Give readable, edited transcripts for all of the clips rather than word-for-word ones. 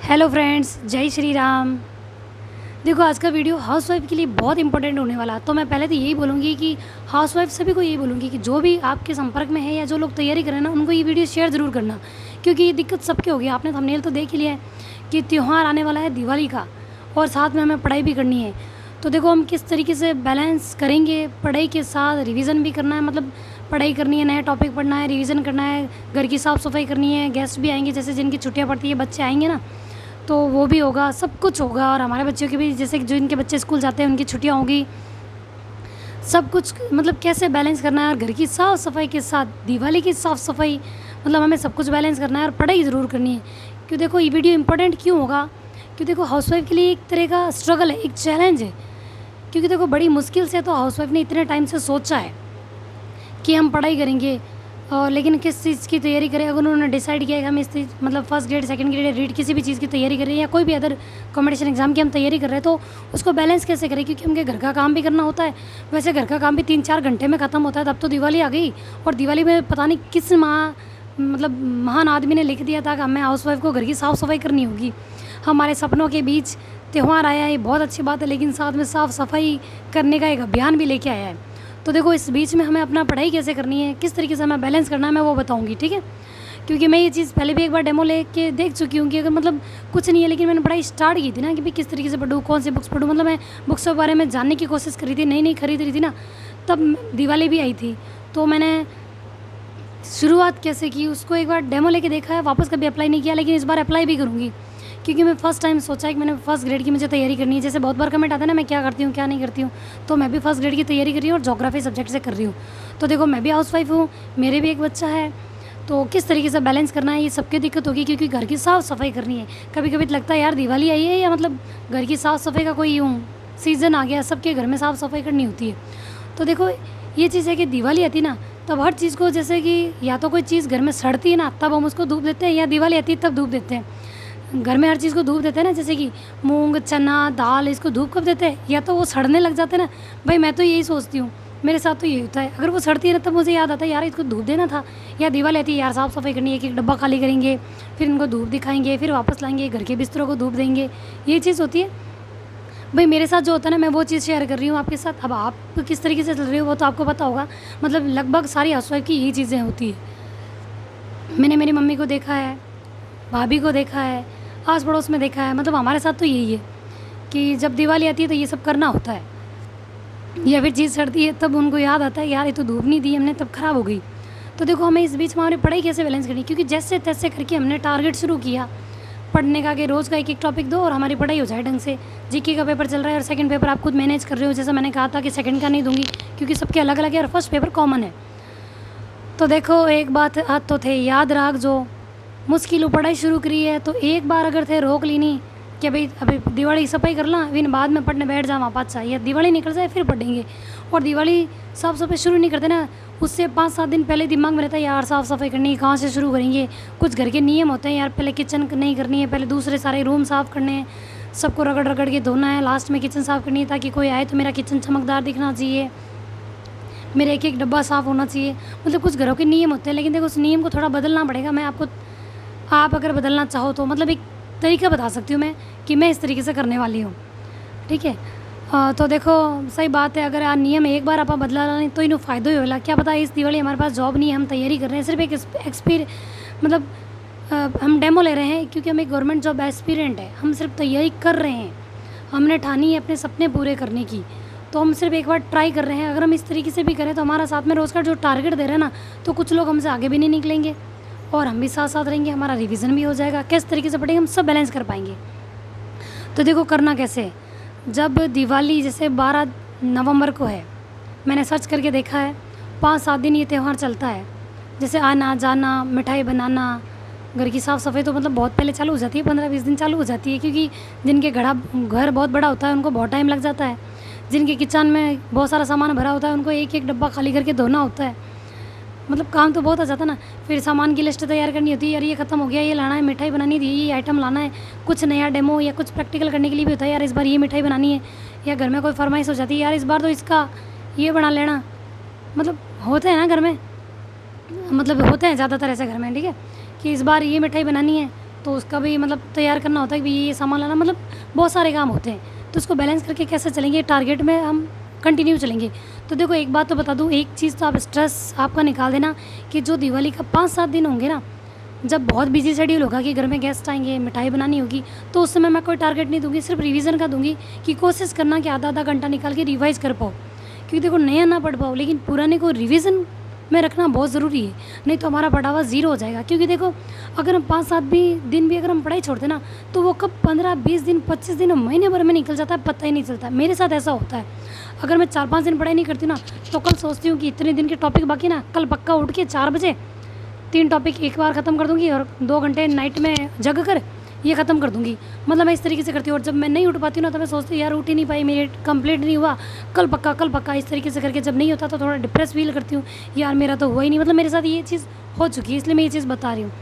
Hello friends, जय श्री राम। देखो, आज का वीडियो हाउसवाइफ के लिए बहुत इंपॉर्टेंट होने वाला। तो मैं पहले तो यही बोलूँगी कि हाउसवाइफ सभी को यही बोलूँगी कि जो भी आपके संपर्क में है या जो लोग तैयारी कर रहे हैं ना, उनको ये वीडियो शेयर ज़रूर करना, क्योंकि ये दिक्कत सबके होगी। आपने थंबनेल तो देख ही लिया है कि त्यौहार आने वाला है दिवाली का, और साथ में हमें पढ़ाई भी करनी है। तो देखो, हम किस तरीके से बैलेंस करेंगे, पढ़ाई के साथ रिवीजन भी करना है, मतलब पढ़ाई करनी है, नया टॉपिक पढ़ना है, रिवीजन करना है, घर की साफ़ सफाई करनी है, गेस्ट भी आएंगे, जैसे जिनकी छुट्टियाँ पड़ती है, बच्चे आएंगे ना, तो वो भी होगा, सब कुछ होगा। और हमारे बच्चों के भी, जैसे कि जो इनके बच्चे स्कूल जाते हैं उनकी छुट्टियाँ होगी, सब कुछ मतलब कैसे बैलेंस करना है। और घर की साफ़ सफाई के साथ दिवाली की साफ़ सफाई, मतलब हमें सब कुछ बैलेंस करना है और पढ़ाई ज़रूर करनी है। क्यों देखो, ये वीडियो इंपॉर्टेंट क्यों होगा, क्यों देखो हाउसवाइफ के लिए एक तरह का स्ट्रगल है, एक चैलेंज है। क्योंकि देखो, बड़ी मुश्किल से तो हाउसवाइफ ने इतने टाइम से सोचा है कि हम पढ़ाई करेंगे, और लेकिन किस चीज़ की तैयारी करें। अगर उन्होंने डिसाइड किया कि हम इस मतलब first grade, second grade, read किसी भी चीज़ की तैयारी कर रहे हैं, या कोई भी अदर कॉम्पिटिशन एग्जाम की हम तैयारी कर रहे हैं, तो उसको बैलेंस कैसे करें। क्योंकि हमके घर का काम भी करना होता है। वैसे घर का काम भी 3-4 घंटे में ख़त्म होता है। तब तो दिवाली आ गई, और दिवाली में पता नहीं किस मतलब महान आदमी ने लिख दिया था कि हमें हाउसवाइफ को घर की साफ़ सफाई करनी होगी। हमारे सपनों के बीच त्यौहार आया है, बहुत अच्छी बात है, लेकिन साथ में साफ़ सफाई करने का एक अभियान भी लेके आया है। तो देखो, इस बीच में हमें अपना पढ़ाई कैसे करनी है, किस तरीके से हमें बैलेंस करना है, मैं वो बताऊंगी, ठीक है। क्योंकि मैं ये चीज़ पहले भी एक बार डेमो लेके देख चुकी हूँ कि अगर मतलब कुछ नहीं है, लेकिन मैंने पढ़ाई स्टार्ट की थी ना कि भाई किस तरीके से पढ़ूँ, कौन सी बुक्स पढ़ूँ, मतलब मैं बुक्स के बारे में जानने की कोशिश करी थी, नई नई खरीद रही थी ना, तब दिवाली भी आई थी। तो मैंने शुरुआत कैसे की, उसको एक बार डेमो लेके देखा है, वापस कभी अप्लाई नहीं किया, लेकिन इस बार अप्लाई भी करूँगी। क्योंकि मैं फ़र्स्ट टाइम सोचा है कि मैंने फर्स्ट ग्रेड की मुझे तैयारी करनी है। जैसे बहुत बार कमेंट आता है ना, मैं क्या करती हूँ क्या नहीं करती हूँ, तो मैं भी फर्स्ट ग्रेड की तैयारी कर रही हूँ और ज्योग्राफी सब्जेक्ट से कर रही हूँ। तो देखो, मैं भी हाउसवाइफ हूँ, मेरे भी एक बच्चा है, तो किस तरीके से बैलेंस करना है, ये सबकी दिक्कत होगी। क्योंकि घर की साफ़ सफाई करनी है। कभी कभी तो लगता है यार दिवाली आई है, या मतलब घर की साफ़ सफाई का कोई यूँ सीज़न आ गया, सबके घर में साफ़ सफाई करनी होती है। तो देखो, ये चीज़ है कि दिवाली आती ना, तब हर चीज़ को, जैसे कि या तो कोई चीज़ घर में सड़ती है ना, तब हम उसको धूप देते हैं, या दिवाली आती है तब धूप देते हैं। घर में हर चीज़ को धूप देते हैं ना, जैसे कि मूंग, चना, दाल, इसको धूप कब देते हैं, या तो वो सड़ने लग जाते हैं ना। भाई मैं तो यही सोचती हूँ, मेरे साथ तो यही होता है। अगर वो सड़ती है ना, तब मुझे याद आता है यार इसको धूप देना था। या दिवाली आती है यार, साफ़ सफाई करनी है, एक एक डब्बा खाली करेंगे, फिर इनको धूप दिखाएंगे, फिर वापस लाएंगे, घर के बिस्तरों को धूप देंगे, ये चीज़ होती है। भाई मेरे साथ जो होता है ना, मैं वो चीज़ शेयर कर रही हूँ आपके साथ। अब आप किस तरीके से चल रही हो वो तो आपको पता होगा। मतलब लगभग सारी हाउसवाइफ की यही चीज़ें होती है। मैंने मेरी मम्मी को देखा है, भाभी को देखा है, आस पड़ोस में देखा है। मतलब हमारे साथ तो यही है कि जब दिवाली आती है तो ये सब करना होता है, या फिर चीज़ सड़ती है तब उनको याद आता है यार ये तो धूप नहीं दी हमने, तब ख़राब हो गई। तो देखो, हमें इस बीच में हमारी पढ़ाई कैसे बैलेंस करनी, क्योंकि जैसे तैसे करके हमने टारगेट शुरू किया पढ़ने का कि रोज़ का एक एक टॉपिक दो और हमारी पढ़ाई हो जाए ढंग से। जीके का पेपर चल रहा है और सेकंड पेपर आप खुद मैनेज कर रहे हो। जैसे मैंने कहा था कि सेकंड का नहीं दूंगी क्योंकि सबके अलग अलग है, और फर्स्ट पेपर कॉमन है। तो देखो, एक बात आज तो थे याद राख, जो मुश्किल पढ़ाई शुरू करी है, तो एक बार अगर थे रोक ली नहीं कि भाई अभी दिवाली सफाई कर ला, फिर बाद में पढ़ने बैठ जा, वहाँ पास चाहिए, दिवाली निकल जाए फिर पढ़ेंगे। और दिवाली साफ़ सफाई शुरू नहीं करते ना, उससे 5-7 दिन पहले दिमाग में रहता है यार साफ़ सफाई करनी है, कहाँ से शुरू करेंगे। कुछ घर के नियम होते हैं यार, पहले किचन नहीं करनी है, पहले दूसरे सारे रूम साफ़ करने हैं, सबको रगड़ रगड़ के धोना है, लास्ट में किचन साफ़ करनी है, ताकि कोई आए तो मेरा किचन चमकदार दिखना चाहिए, मेरा एक एक डब्बा साफ़ होना चाहिए। मतलब कुछ घरों के नियम होते हैं, लेकिन देखो उस नियम को थोड़ा बदलना पड़ेगा। मैं आपको, आप अगर बदलना चाहो तो मतलब एक तरीका बता सकती हूँ मैं कि मैं इस तरीके से करने वाली हूँ, ठीक है। तो देखो, सही बात है, अगर आ नियम एक बार आप बदला नहीं तो इन्हों फ़ायदो ही होला। क्या पता इस दिवाली हमारे पास जॉब नहीं है, हम तैयारी कर रहे हैं, सिर्फ एक मतलब हम डेमो ले रहे हैं, क्योंकि हम एक गवर्नमेंट जॉब एस्पिरेंट है, हम सिर्फ तैयारी कर रहे हैं, हमने ठानी है अपने सपने पूरे करने की, तो हम सिर्फ एक बार ट्राई कर रहे हैं। अगर हम इस तरीके से भी करें तो हमारा साथ में रोज़ का जो टारगेट दे रहे हैं ना, तो कुछ लोग हमसे आगे भी नहीं निकलेंगे और हम भी साथ साथ रहेंगे, हमारा रिवीजन भी हो जाएगा। किस तरीके से पढ़ेंगे, हम सब बैलेंस कर पाएंगे। तो देखो, करना कैसे, जब दिवाली जैसे 12 नवंबर को है, मैंने सर्च करके देखा है 5-7 दिन ये त्यौहार चलता है। जैसे आना जाना, मिठाई बनाना, घर की साफ़ सफाई तो मतलब बहुत पहले चालू हो जाती है, 15-20 दिन चालू हो जाती है, क्योंकि जिनके घर बहुत बड़ा होता है उनको बहुत टाइम लग जाता है। जिनके किचन में बहुत सारा सामान भरा होता है उनको एक एक डब्बा खाली करके धोना होता है। मतलब काम तो बहुत आ जाता है ना। फिर सामान की लिस्ट तैयार करनी होती है, यार ये ख़त्म हो गया, ये लाना है, मिठाई बनानी थी, ये आइटम लाना है, कुछ नया डेमो या कुछ प्रैक्टिकल करने के लिए भी होता है, यार इस बार ये मिठाई बनानी है, या घर में कोई फरमाइश हो जाती है, यार इस बार तो इसका ये बना लेना। मतलब होते हैं ना घर में, मतलब होते हैं ज़्यादातर ऐसे घर में, ठीक है, कि इस बार ये मिठाई बनानी है, तो उसका भी मतलब तैयार करना होता है कि ये सामान लाना, मतलब बहुत सारे काम होते हैं। तो उसको बैलेंस करके कैसे चलेंगे, टारगेट में हम कंटिन्यू चलेंगे। तो देखो एक बात तो बता दूँ, एक चीज़ तो आप स्ट्रेस आपका निकाल देना कि जो दिवाली का 5-7 दिन होंगे ना, जब बहुत बिजी शेड्यूल होगा कि घर में गेस्ट आएंगे, मिठाई बनानी होगी, तो उस समय मैं कोई टारगेट नहीं दूंगी, सिर्फ रिवीजन का दूंगी कि कोशिश करना कि आधा आधा घंटा निकाल के रिवाइज कर पाओ। क्योंकि देखो नया ना पढ़ पाओ, लेकिन पुराने को रिवीजन में रखना बहुत ज़रूरी है, नहीं तो हमारा पढ़ा हुआ ज़ीरो हो जाएगा। क्योंकि देखो अगर हम 5-7 दिन भी अगर हम पढ़ाई छोड़ते ना, तो वो कब 15-20 दिन 25 दिन महीने भर में निकल जाता है, पता ही नहीं चलता। मेरे साथ ऐसा होता है, अगर मैं 4-5 दिन पढ़ाई नहीं करती ना, तो कल सोचती हूँ कि इतने दिन के टॉपिक बाकी ना, कल पक्का उठ के 4 बजे 3 टॉपिक एक बार ख़त्म कर दूँगी और 2 घंटे नाइट में जग कर ये ख़त्म कर दूँगी। मतलब मैं इस तरीके से करती हूँ। और जब मैं नहीं उठ पाती हूँ ना, तो मैं सोचती हूँ यार उठ ही नहीं पाई, मेरे कंप्लीट नहीं हुआ, कल पक्का। इस तरीके से करके जब नहीं होता तो थोड़ा डिप्रेस फील करती हूँ, यार मेरा तो हुआ ही नहीं। मतलब मेरे साथ ये चीज़ हो चुकी है, इसलिए मैं ये चीज़ बता रही हूँ।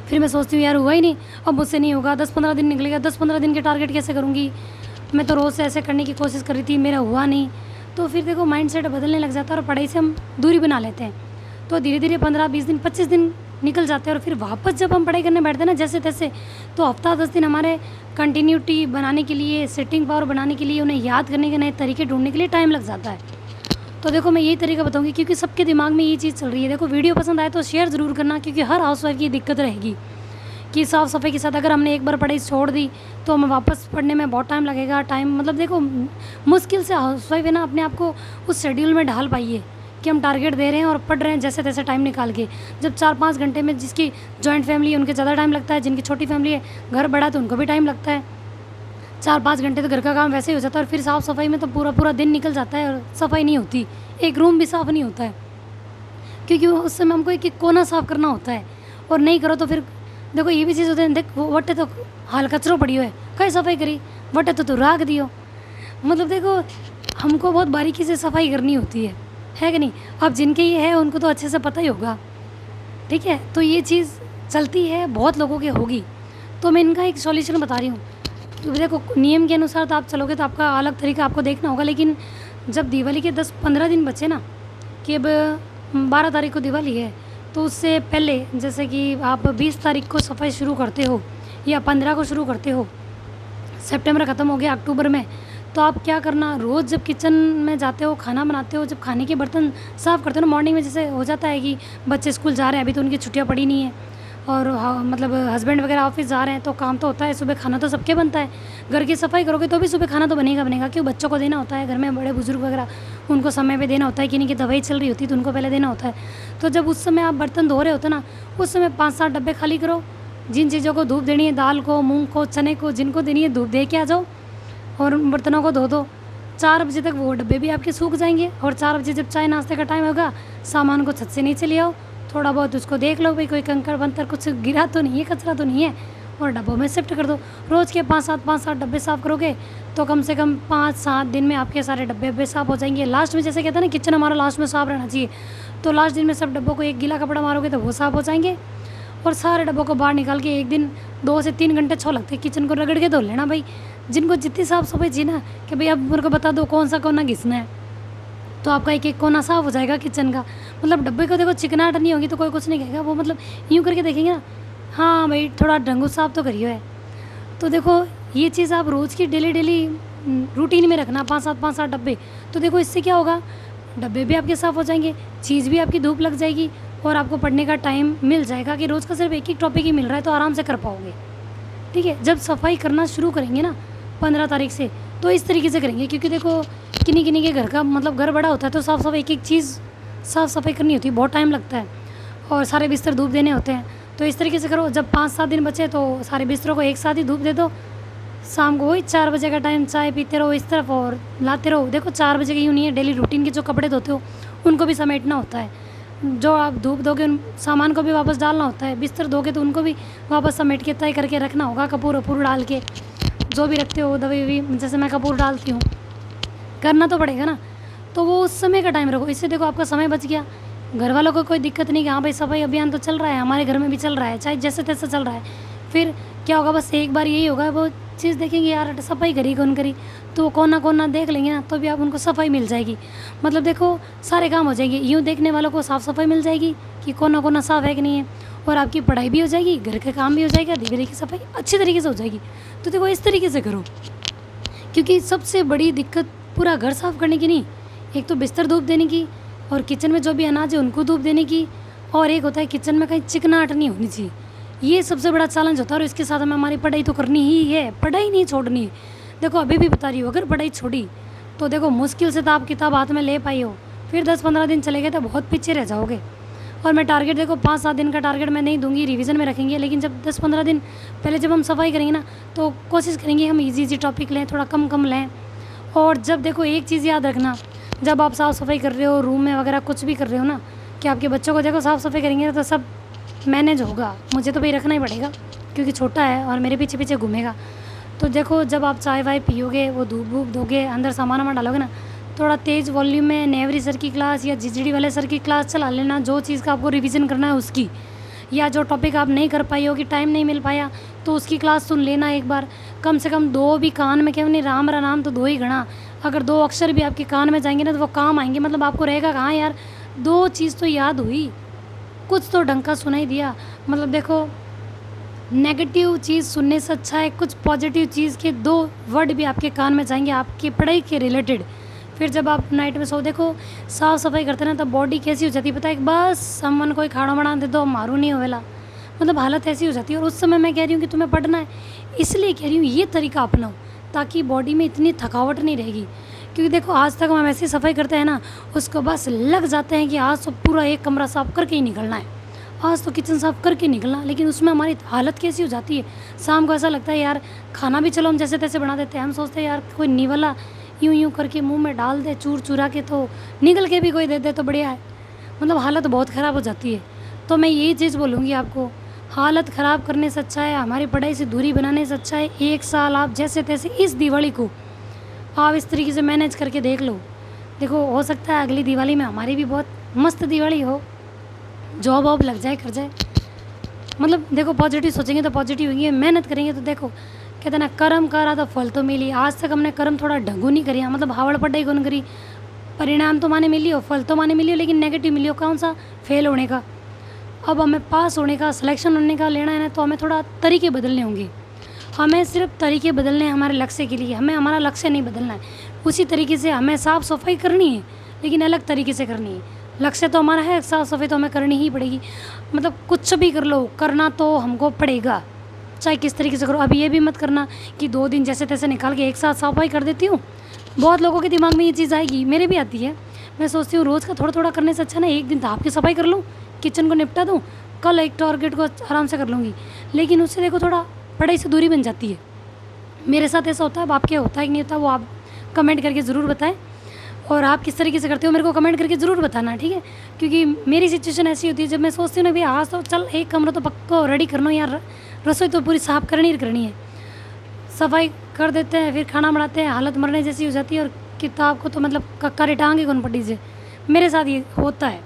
फिर मैं सोचती हूँ यार हुआ ही नहीं, अब मुझसे नहीं होगा, 10-15 दिन निकलेगा, 10-15 दिन के टारगेट कैसे करूँगी। मैं तो रोज़ से ऐसे करने की कोशिश कर रही थी, मेरा हुआ नहीं। तो फिर देखो माइंडसेट बदलने लग जाता है और पढ़ाई से हम दूरी बना लेते हैं। तो धीरे धीरे 15-20 दिन 25 दिन निकल जाते हैं और फिर वापस जब हम पढ़ाई करने बैठते हैं ना जैसे तैसे, तो हफ्ता 10 दिन हमारे कंटिन्यूटी बनाने के लिए, सिटिंग पावर बनाने के लिए, उन्हें याद करने के नए तरीके ढूंढने के लिए टाइम लग जाता है। तो देखो मैं यही तरीका बताऊंगी क्योंकि सबके दिमाग में ये चीज़ चल रही है। देखो वीडियो पसंद आए तो शेयर ज़रूर करना, क्योंकि हर हाउसवाइफ की दिक्कत रहेगी कि साफ़ सफाई के साथ अगर हमने एक बार पढ़ाई छोड़ दी तो हमें वापस पढ़ने में बहुत टाइम लगेगा। टाइम मतलब देखो मुश्किल से हाउसवाइफ है ना अपने आप को उस शेड्यूल में ढाल पाई है कि हम टारगेट दे रहे हैं और पढ़ रहे हैं जैसे तैसे टाइम निकाल के। जब 4-5 घंटे में, जिसकी जॉइंट फैमिली है उनके ज़्यादा टाइम लगता है, जिनकी छोटी फैमिली है घर बड़ा तो उनको भी टाइम लगता है। 4-5 घंटे तो घर का काम वैसे ही हो जाता है और फिर साफ़ सफाई में तो पूरा दिन निकल जाता है और सफाई नहीं होती, एक रूम भी साफ़ नहीं होता है, क्योंकि उस समय हमको एक कोना साफ़ करना होता है। और नहीं करो तो फिर देखो ये भी चीज़ होती है, देख वटे तो हाल कचरो पड़ी हो है, कहीं सफाई करी, वटे तो राख दियो। मतलब देखो हमको बहुत बारीकी से सफाई करनी होती है कि नहीं। अब जिनके ये है उनको तो अच्छे से पता ही होगा, ठीक है। तो ये चीज़ चलती है, बहुत लोगों के होगी। तो मैं इनका एक सॉल्यूशन बता रही हूँ। तो देखो नियम के अनुसार तो आप चलोगे तो आपका अलग तरीका आपको देखना होगा, लेकिन जब दिवाली के 10-15 दिन बचे ना, कि अब 12 तारीख को दिवाली है, तो उससे पहले जैसे कि आप 20 तारीख को सफाई शुरू करते हो या 15 को शुरू करते हो, सितंबर ख़त्म हो गया अक्टूबर में, तो आप क्या करना, रोज़ जब किचन में जाते हो, खाना बनाते हो, जब खाने के बर्तन साफ़ करते हो ना, मॉर्निंग में जैसे हो जाता है कि बच्चे स्कूल जा रहे हैं, अभी तो उनकी छुट्टियाँ पड़ी नहीं है और मतलब हस्बैंड वगैरह ऑफिस जा रहे हैं, तो काम तो होता है, सुबह खाना तो सबके बनता है। घर की सफाई करोगे तो भी सुबह खाना तो बनेगा, क्यों बच्चों को देना होता है, घर में बड़े बुजुर्ग वगैरह उनको समय पे देना होता है, किन्हीं की दवाई चल रही होती है तो उनको पहले देना होता है। तो जब उस समय आप बर्तन धो रहे होते ना, उस समय 5-7 डब्बे खाली करो, जिन चीज़ों को धूप देनी है, दाल को, मूँग को, चने को, जिनको देनी है धूप दे के आ जाओ और उन बर्तनों को धो दो। 4 बजे तक वो डब्बे भी आपके सूख जाएंगे और 4 बजे जब चाय नाश्ते का टाइम होगा, सामान को छत से नीचे ले आओ, थोड़ा बहुत उसको देख लो भाई कोई कंकड़ बंतर कुछ गिरा तो नहीं है, कचरा तो नहीं है, और डब्बों में शिफ्ट कर दो। रोज़ के 5-7 डब्बे साफ़ करोगे तो कम से कम 5-7 दिन में आपके सारे डब्बे साफ़ हो जाएंगे। लास्ट में जैसे कहते हैं ना किचन हमारा लास्ट में साफ़ रहना चाहिए, तो लास्ट दिन में सब डब्बों को एक गीला कपड़ा मारोगे तो वो साफ़ हो जाएंगे और सारे डब्बों को बाहर निकाल के एक दिन 2 से 3 घंटे छो लगते हैं, किचन को रगड़ के धो लेना भाई। जिनको जितनी साफ़ सफाई चाहिए ना कि भाई अब मेरे को बता दो कौन सा कोना घिसना है, तो आपका एक कोना साफ़ हो जाएगा किचन का। मतलब डब्बे को देखो चिकनाहट नहीं होगी तो कोई कुछ नहीं कहेगा, वो मतलब यूँ करके देखेंगे ना, हाँ भाई थोड़ा ढंगू साफ़ तो करियो है। तो देखो ये चीज़ आप रोज़ की डेली रूटीन में रखना, 5-7 डब्बे। तो देखो इससे क्या होगा, डब्बे भी आपके साफ़ हो जाएंगे, चीज़ भी आपकी धूप लग जाएगी और आपको पढ़ने का टाइम मिल जाएगा कि रोज़ का सिर्फ एक टॉपिक ही मिल रहा है, तो आराम से कर पाओगे, ठीक है। जब सफाई करना शुरू करेंगे ना 15 तारीख से, तो इस तरीके से करेंगे, क्योंकि देखो किन्हीं के घर का मतलब घर बड़ा होता है तो साफ़ सफाई एक चीज़ साफ़ सफाई करनी होती है, बहुत टाइम लगता है और सारे बिस्तर धूप देने होते हैं। तो इस तरीके से करो, जब 5-7 दिन बचे तो सारे बिस्तरों को एक साथ ही धूप दे दो। शाम को वही 4 बजे का टाइम चाय पीते रहो इस तरफ और लाते रहो। देखो 4 बजे की यूँ नहीं है, डेली रूटीन के जो कपड़े धोते हो उनको भी समेटना होता है, जो आप धूप दोगे उन सामान को भी वापस डालना होता है, बिस्तर दोगे तो उनको भी वापस समेट के तय करके रखना होगा, कपूर वपूर डाल के, जो भी रखते हो दवाई वही, जैसे मैं कपूर डालती हूँ, करना तो पड़ेगा ना। तो वो उस समय का टाइम रखो, इससे देखो आपका समय बच गया, घर वालों को कोई दिक्कत नहीं कि हाँ भाई सफाई अभियान तो चल रहा है, हमारे घर में भी चल रहा है, चाहे जैसे तैसे चल रहा है। फिर क्या होगा, बस एक बार यही होगा, वो चीज़ देखेंगे यार सफाई करी कौन करी, तो कोना कोना देख लेंगे ना, तो भी आप उनको सफाई मिल जाएगी। मतलब देखो सारे काम हो जाएंगे, यूँ देखने वालों को साफ़ सफाई मिल जाएगी कि कोना कोना साफ़ है कि नहीं है, और आपकी पढ़ाई भी हो जाएगी, घर के काम भी हो जाएगा, दीवार की सफाई अच्छी तरीके से हो जाएगी। तो देखो इस तरीके से करो, क्योंकि सबसे बड़ी दिक्कत पूरा घर साफ़ करने की नहीं, एक तो बिस्तर धूप देने की, और किचन में जो भी अनाज है उनको धूप देने की, और एक होता है किचन में कहीं चिकनाहट नहीं होनी चाहिए। ये सबसे बड़ा चैलेंज होता है, और इसके साथ हमें हमारी पढ़ाई तो करनी ही है, पढ़ाई नहीं छोड़नी है। देखो अभी भी बता रही हूँ, अगर पढ़ाई छोड़ी तो देखो मुश्किल से तो आप किताब हाथ में ले पाई हो, फिर 10-15 दिन चले गए तो बहुत पीछे रह जाओगे। और मैं टारगेट देखो 5-7 दिन का टारगेट मैं नहीं दूंगी, रिवीजन में रखेंगे, लेकिन जब 10-15 दिन पहले जब हम सफाई करेंगे ना, तो कोशिश करेंगे हम इजी टॉपिक लें, थोड़ा कम कम लें। और जब देखो एक चीज़ याद रखना, जब आप साफ़ सफाई कर रहे हो रूम में वगैरह कुछ भी कर रहे हो ना, कि आपके बच्चों को देखो साफ़ सफाई करेंगे तो सब मैनेज होगा, मुझे तो भाई रखना ही पड़ेगा क्योंकि छोटा है और मेरे पीछे पीछे घूमेगा। तो देखो जब आप चाय वाय पियोगे, वो धूप वूप दोगे, अंदर सामान वामान डालोगे ना, थोड़ा तेज़ वॉल्यूम में नेवरी सर की क्लास या जीजीडी वाले सर की क्लास चला लेना, जो चीज़ का आपको रिवीजन करना है उसकी, या जो टॉपिक आप नहीं कर पाई हो कि टाइम नहीं मिल पाया तो उसकी क्लास सुन लेना एक बार। कम से कम 2 भी कान में, क्यों नहीं, राम नाम तो 2 ही गणा, अगर 2 अक्षर भी आपके कान में जाएंगे ना तो वो काम आएंगे। मतलब आपको रहेगा कहाँ यार 2 चीज़ तो याद हुई, कुछ तो ढंग का सुनाई दिया। मतलब देखो नेगेटिव चीज़ सुनने से अच्छा है कुछ पॉजिटिव चीज़ के 2 वर्ड भी आपके कान में जाएंगे आपकी पढ़ाई के रिलेटेड। फिर जब आप नाइट में सो, देखो साफ़ सफाई करते ना तब बॉडी कैसी हो जाती है पता है, बस समन कोई खाना बना दे दो मारू नहीं होवेला, मतलब हालत ऐसी हो जाती है। और उस समय मैं कह रही हूँ कि तुम्हें पढ़ना है, इसलिए कह रही हूँ ये तरीका अपनाओ ताकि बॉडी में इतनी थकावट नहीं रहेगी। क्योंकि देखो आज तक हम ऐसी सफाई करते हैं ना, उसको बस लग जाते हैं कि आज तो पूरा एक कमरा साफ़ करके ही निकलना है, आज तो किचन साफ़ करके निकलना, लेकिन उसमें हमारी हालत कैसी हो जाती है। शाम को ऐसा लगता है यार खाना भी चलो हम जैसे तैसे बना देते हैं, हम सोचते हैं यार कोई निवला यूँ यूँ करके मुंह में डाल दे चूर चूरा के, तो निकल के भी कोई दे दे तो बढ़िया है। मतलब हालत बहुत ख़राब हो जाती है। तो मैं यही चीज़ बोलूँगी आपको, हालत ख़राब करने से अच्छा है, हमारी पढ़ाई से दूरी बनाने से अच्छा है 1 साल आप जैसे तैसे इस दिवाली को आप इस तरीके से मैनेज करके देख लो। देखो हो सकता है अगली दिवाली में हमारी भी बहुत मस्त दिवाली हो, जॉब वॉब लग जाए कर जाए। मतलब देखो पॉजिटिव सोचेंगे तो पॉजिटिव होंगे, मेहनत करेंगे तो देखो कहते ना कर्म करा तो फल तो मिली। आज तक हमने कर्म थोड़ा ढंगू नहीं करिया, मतलब हावड़ पढ़ाई कौन करी, परिणाम तो माने मिली हो, फल तो माने मिली हो, लेकिन नेगेटिव मिली हो, कौन सा, फेल होने का। अब हमें पास होने का, सिलेक्शन होने का लेना है ना, तो हमें थोड़ा तरीके बदलने होंगे। हमें सिर्फ तरीके बदलने हैं हमारे लक्ष्य के लिए, हमें हमारा लक्ष्य नहीं बदलना है। उसी तरीके से हमें साफ़ सफाई करनी है, लेकिन अलग तरीके से करनी है। लक्ष्य तो हमारा है, साफ़ सफाई तो हमें करनी ही पड़ेगी। मतलब कुछ भी कर लो, करना तो हमको पड़ेगा, चाहे किस तरीके से करो। अब ये भी मत करना कि 2 दिन जैसे तैसे निकाल के एक साथ सफाई कर देती हूँ। बहुत लोगों के दिमाग में ये चीज़ आएगी, मेरे भी आती है। मैं सोचती हूँ रोज़ का थोड़ा थोड़ा करने से अच्छा ना एक दिन तो आपकी सफाई कर लूँ, किचन को निपटा दूँ, कल एक टारगेट को आराम से कर लूँगी। लेकिन उससे देखो थोड़ा पढ़ाई से दूरी बन जाती है। मेरे साथ ऐसा होता है, अब आपके होता है कि नहीं होता वो आप कमेंट करके ज़रूर बताएं, और आप किस तरीके से करते हो मेरे को कमेंट करके ज़रूर बताना, ठीक है। क्योंकि मेरी सिचुएशन ऐसी होती है, जब मैं सोचती हूँ ना भैया आज तो चल एक कमरा तो पक्का रेडी करना यार, रसोई तो पूरी साफ़ करनी ही करनी है, सफाई कर देते हैं, फिर खाना बनाते हैं, हालत मरने जैसी हो जाती है। और किताब को तो मतलब कक्का रिटांगे कौन पड़ी से, मेरे साथ ये होता है।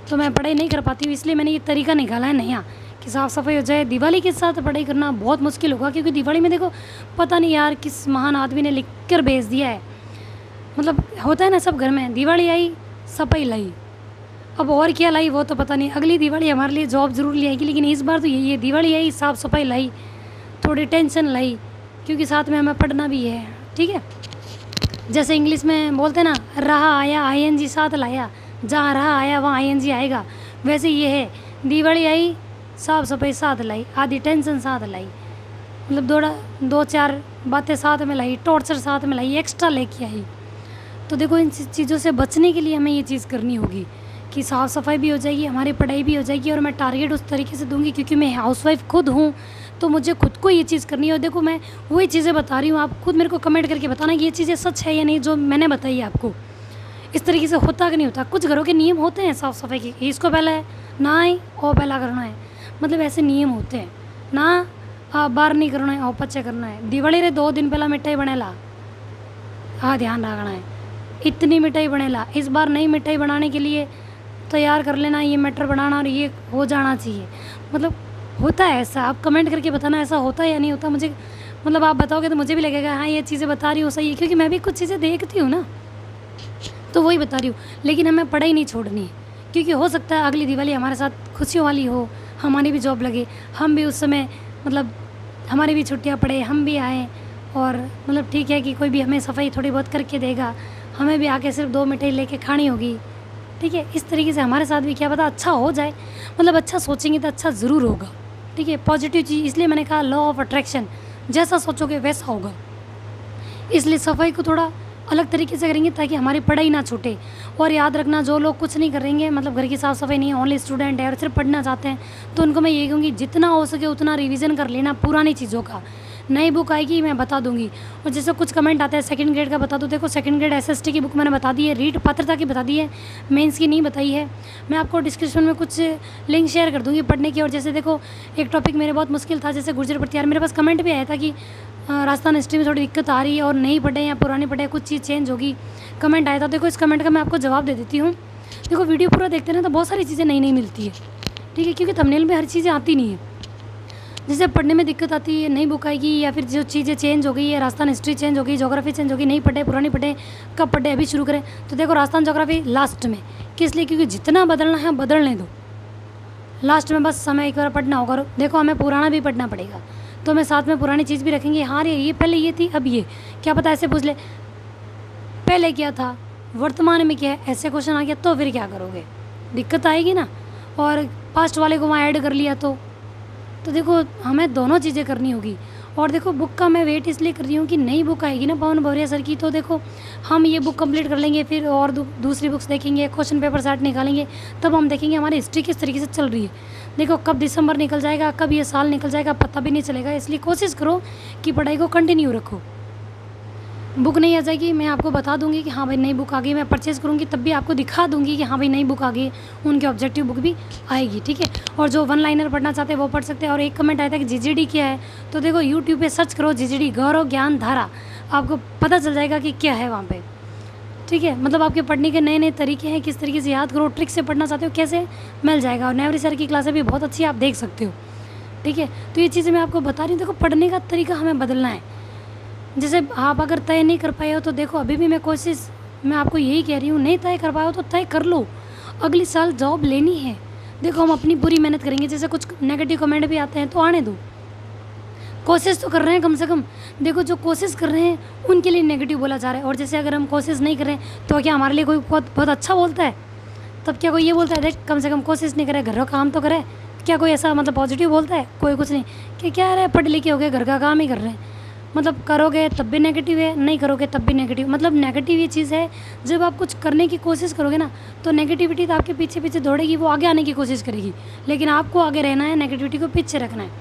तो मैं पढ़ाई नहीं कर पाती हूँ, इसलिए मैंने ये तरीका निकाला है नया कि साफ़ सफाई हो जाए। दिवाली के साथ पढ़ाई करना बहुत मुश्किल होगा, क्योंकि दिवाली में देखो पता नहीं यार किस महान आदमी ने लिख कर भेज दिया है। मतलब होता है ना सब घर में, दिवाली आई सफाई लाई, अब और क्या लाई वो तो पता नहीं। अगली दिवाली हमारे लिए जॉब ज़रूर ले आएगी, लेकिन इस बार तो यही है, दिवाली आई साफ़ सफाई लाई, थोड़ी टेंशन लाई, क्योंकि साथ में हमें पढ़ना भी है, ठीक है। जैसे इंग्लिश में बोलते ना, रहा आया ING साथ लाया, जहाँ रहा आया वहाँ ING आएगा, वैसे ये है, दिवाली आई साफ़ सफाई साथ लाई, आधी टेंशन साथ लाई, मतलब 2-4 बातें साथ में लाई, टॉर्चर साथ में लाई, एक्स्ट्रा लेके आई। तो देखो इन चीज़ों से बचने के लिए हमें ये चीज़ करनी होगी कि साफ़ सफाई भी हो जाएगी, हमारी पढ़ाई भी हो जाएगी, और मैं टारगेट उस तरीके से दूंगी क्योंकि मैं हाउसवाइफ खुद हूँ, तो मुझे खुद को ये चीज़ करनी है। और देखो मैं वही चीज़ें बता रही हूँ, आप खुद मेरे को कमेंट करके बताना कि ये चीज़ें सच है या नहीं जो मैंने बताई है आपको, इस तरीके से होता कि नहीं होता। कुछ घरों के नियम होते हैं साफ़ सफाई के, इसको पहले नहाए और पहला करना है, मतलब ऐसे नियम होते हैं ना, बार नहीं करना है और पच्चे करना है। दिवाली रे 2 दिन पहला मिठाई बनेला, हाँ ध्यान रखना है, इतनी मिठाई बनेला, इस बार नई मिठाई बनाने के लिए तैयार कर लेना, ये मटर बनाना और ये हो जाना चाहिए। मतलब होता है ऐसा, आप कमेंट करके बताना ऐसा होता है या नहीं होता, मुझे मतलब आप बताओगे तो मुझे भी लगेगा हाँ ये चीज़ें बता रही हो सही है, क्योंकि मैं भी कुछ चीज़ें देखती हूँ ना, तो वही बता रही हूँ। लेकिन हमें पढ़ाई नहीं छोड़नी है, क्योंकि हो सकता है अगली दिवाली हमारे साथ खुशियों वाली हो, हमारी भी जॉब लगे, हम भी उस समय मतलब हमारी भी छुट्टियाँ पड़े, हम भी आएँ, और मतलब ठीक है कि कोई भी हमें सफाई थोड़ी बहुत करके देगा, हमें भी आके सिर्फ 2 मिठाई लेके खानी होगी। ठीक है, इस तरीके से हमारे साथ भी क्या पता अच्छा हो जाए, मतलब अच्छा सोचेंगे तो अच्छा ज़रूर होगा। ठीक है, पॉजिटिव चीज़, इसलिए मैंने कहा लॉ ऑफ अट्रैक्शन, जैसा सोचोगे वैसा होगा। इसलिए सफाई को थोड़ा अलग तरीके से करेंगे ताकि हमारी पढ़ाई ना छूटे। और याद रखना, जो लोग कुछ नहीं करेंगे, मतलब घर की साफ़ सफाई नहीं है, ओनली स्टूडेंट है और सिर्फ पढ़ना चाहते हैं, तो उनको मैं ये कहूँगी जितना हो सके उतना रिवीजन कर लेना पुरानी चीज़ों का। नई बुक आएगी मैं बता दूंगी। और जैसे कुछ कमेंट आता है सेकंड ग्रेड का बता दो, देखो सेकंड ग्रेड एसएसटी की बुक मैंने बता दी है, रीट पात्रता की बता दी है, मेंस की नहीं बताई है। मैं आपको डिस्क्रिप्शन में कुछ लिंक शेयर कर दूंगी पढ़ने की। और जैसे देखो एक टॉपिक मेरे बहुत मुश्किल था, जैसे गुर्जर प्रतिहार, मेरे पास कमेंट भी आया था कि राजस्थान हिस्ट्री में थोड़ी दिक्कत आ रही है और नहीं पढ़े या पुरानी पढ़े, कुछ चीज़ चेंज होगी, कमेंट आया था। देखो इस कमेंट का मैं आपको जवाब दे देती हूँ। देखो वीडियो पूरा देखते ना तो बहुत सारी चीज़ें नई नई मिलती है। ठीक है, क्योंकि थंबनेल में हर चीज़ें आती नहीं है, जैसे पढ़ने में दिक्कत आती है, नई बुक आएगी या फिर जो चीज़ें चेंज हो गई है, राजस्थान हिस्ट्री चेंज हो गई, ज्योग्राफी चेंज हो गई, नहीं पढ़े पुरानी पढ़े, कब पढ़े अभी शुरू करें। तो देखो राजस्थान ज्योग्राफी लास्ट में, किस लिए, क्योंकि जितना बदलना है बदलने दो, लास्ट में बस समय एक बार पढ़ना होगा। देखो हमें पुराना भी पढ़ना पड़ेगा, तो मैं साथ में पुरानी चीज़ भी रखेंगे। हाँ ये पहले ये थी अब ये, क्या पता ऐसे पूछ ले पहले क्या था वर्तमान में क्या है, ऐसे क्वेश्चन आ गया तो फिर क्या करोगे, दिक्कत आएगी ना। और पास्ट वाले को वहाँ ऐड कर लिया तो देखो हमें दोनों चीज़ें करनी होगी। और देखो बुक का मैं वेट इसलिए कर रही हूँ कि नई बुक आएगी ना पवन भौरिया सर की, तो देखो हम ये बुक कंप्लीट कर लेंगे, फिर और दूसरी बुक्स देखेंगे, क्वेश्चन पेपर सेट निकालेंगे, तब हम देखेंगे हमारी हिस्ट्री किस तरीके से चल रही है। देखो कब दिसंबर निकल जाएगा, कब ये साल निकल जाएगा, पता भी नहीं चलेगा। इसलिए कोशिश करो कि पढ़ाई को कंटिन्यू रखो। बुक नहीं आ जाएगी मैं आपको बता दूंगी कि हाँ भाई नई बुक आ गई, मैं परचेज़ करूँगी तब भी आपको दिखा दूंगी कि हाँ भाई नई बुक आ गई, उनके ऑब्जेक्टिव बुक भी आएगी। ठीक है, और जो वन लाइनर पढ़ना चाहते हैं वो पढ़ सकते हैं। और एक कमेंट आया था कि जीजीडी क्या है, तो देखो यूट्यूब पे सर्च करो जीजीडी, गौरव ज्ञान धारा, आपको पता चल जाएगा कि क्या है वहाँ पे। ठीक है, मतलब आपके पढ़ने के नए नए तरीके हैं, किस तरीके से याद करो, ट्रिक से पढ़ना चाहते हो कैसे, मिल जाएगा। और नेवरी सर की क्लासें भी बहुत अच्छी आप देख सकते हो। ठीक है, तो ये चीज़ें मैं आपको बता रही हूँ। देखो पढ़ने का तरीका हमें बदलना है। जैसे आप अगर तय नहीं कर पाए हो तो देखो अभी भी मैं आपको यही कह रही हूँ, नहीं तय कर पाए हो तो तय कर लो, अगली साल जॉब लेनी है। देखो हम अपनी पूरी मेहनत करेंगे। जैसे कुछ नेगेटिव कमेंट भी आते हैं तो आने दो, कोशिश तो कर रहे हैं कम से कम। देखो जो कोशिश कर रहे हैं उनके लिए नेगेटिव बोला जा रहा है, और जैसे अगर हम कोशिश नहीं कर रहे हैं तो क्या हमारे लिए कोई बहुत बहुत अच्छा बोलता है? तब क्या कोई ये बोलता है देख कम से कम कोशिश नहीं करे, घर का काम तो करे? क्या कोई ऐसा मतलब पॉजिटिव बोलता है? कोई कुछ नहीं कि क्या रहे पढ़ लिखे हो गए घर का काम ही कर रहे हैं, मतलब करोगे तब भी नेगेटिव है, नहीं करोगे तब भी नेगेटिव। मतलब नेगेटिव ये चीज़ है, जब आप कुछ करने की कोशिश करोगे ना तो नेगेटिविटी तो आपके पीछे पीछे दौड़ेगी, वो आगे आने की कोशिश करेगी, लेकिन आपको आगे रहना है, नेगेटिविटी को पीछे रखना है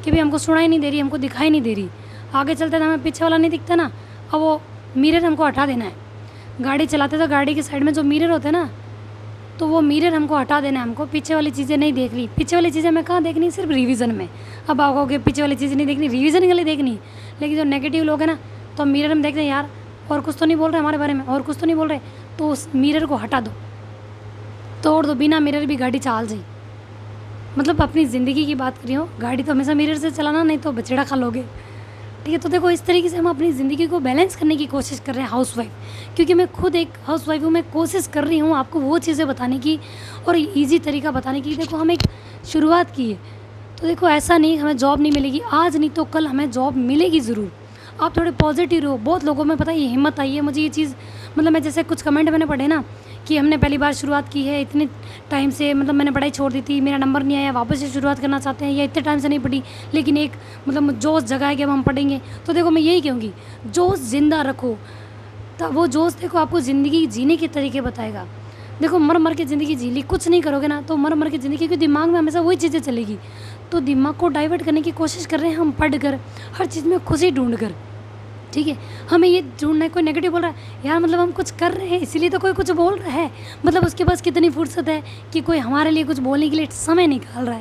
कि भाई हमको सुनाई नहीं दे रही, हमको दिखाई नहीं दे रही। आगे चलते तो हमें पीछे वाला नहीं दिखता ना, अब वो मिरर हमको हटा देना है। गाड़ी चलाते तो गाड़ी के साइड में जो मिरर होते हैं ना, तो वो मिरर हमको हटा देना है, हमको पीछे वाली चीज़ें नहीं देख ली। पीछे वाली चीज़ें मैं कहाँ देखनी, सिर्फ रिवीजन में। अब आप कहोगे पीछे वाली चीज़ें नहीं देखनी, रिवीजन के लिए देखनी। लेकिन जो नेगेटिव लोग हैं ना, तो मिरर में देखते हैं यार और कुछ तो नहीं बोल रहे हमारे बारे में, और कुछ तो नहीं बोल रहे, तो उस मिरर को हटा दो, तोड़ दो। बिना मिरर भी गाड़ी चाल जाए, मतलब अपनी ज़िंदगी की बात करी हो, गाड़ी तो हमेशा मिरर से चलाना, नहीं तो बछड़ा खा लोगे। ठीक है, तो देखो इस तरीके से हम अपनी ज़िंदगी को बैलेंस करने की कोशिश कर रहे हैं हाउसवाइफ, क्योंकि मैं खुद एक हाउसवाइफ हूँ। मैं कोशिश कर रही हूँ आपको वो चीज़ें बताने की और ईजी तरीका बताने की। देखो हम एक शुरुआत की है, तो देखो ऐसा नहीं हमें जॉब नहीं मिलेगी, आज नहीं तो कल हमें जॉब मिलेगी ज़रूर। आप थोड़े पॉजिटिव रहो। बहुत लोगों में पता है ये हिम्मत आई है, मुझे ये चीज़ मतलब मैं जैसे कुछ कमेंट मैंने पढ़े ना कि हमने पहली बार शुरुआत की है इतने टाइम से, मतलब मैंने पढ़ाई छोड़ दी थी, मेरा नंबर नहीं आया, वापस से शुरुआत करना चाहते हैं, या इतने टाइम से नहीं पढ़ी लेकिन एक मतलब जोश जगह है कि अब हम पढ़ेंगे। तो देखो मैं यही कहूँगी, जोश ज़िंदा रखो, तब वो जोश देखो आपको ज़िंदगी जीने के तरीके बताएगा। देखो मर मर के ज़िंदगी जी ली, कुछ नहीं करोगे ना तो मर मर के ज़िंदगी के दिमाग में हमेशा वही चीज़ें चलेगी। तो दिमाग को डाइवर्ट करने की कोशिश कर रहे हैं हम पढ़ कर, हर चीज़ में खुशी ढूंढ कर। ठीक है, हमें ये ढूंढना है। कोई नेगेटिव बोल रहा है यार, मतलब हम कुछ कर रहे हैं इसीलिए तो कोई कुछ बोल रहा है, मतलब उसके पास कितनी फुर्सत है कि कोई हमारे लिए कुछ बोलने के लिए समय निकाल रहा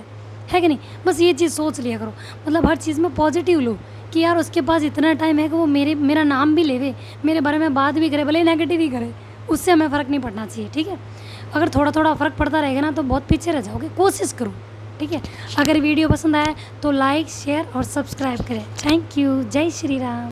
है कि नहीं? बस ये चीज़ सोच लिया करो, मतलब हर चीज़ में पॉजिटिव लो कि यार उसके पास इतना टाइम है कि वो मेरा नाम भी लेवे, मेरे बारे में बात भी करे, भले नेगेटिव ही करे, उससे हमें फ़र्क नहीं पड़ना चाहिए। ठीक है, अगर थोड़ा थोड़ा फ़र्क पड़ता रहेगा ना तो बहुत पीछे रह जाओगे। कोशिश करो, ठीक है। अगर वीडियो पसंद आया तो लाइक शेयर और सब्सक्राइब करें। Thank you. जय श्री राम।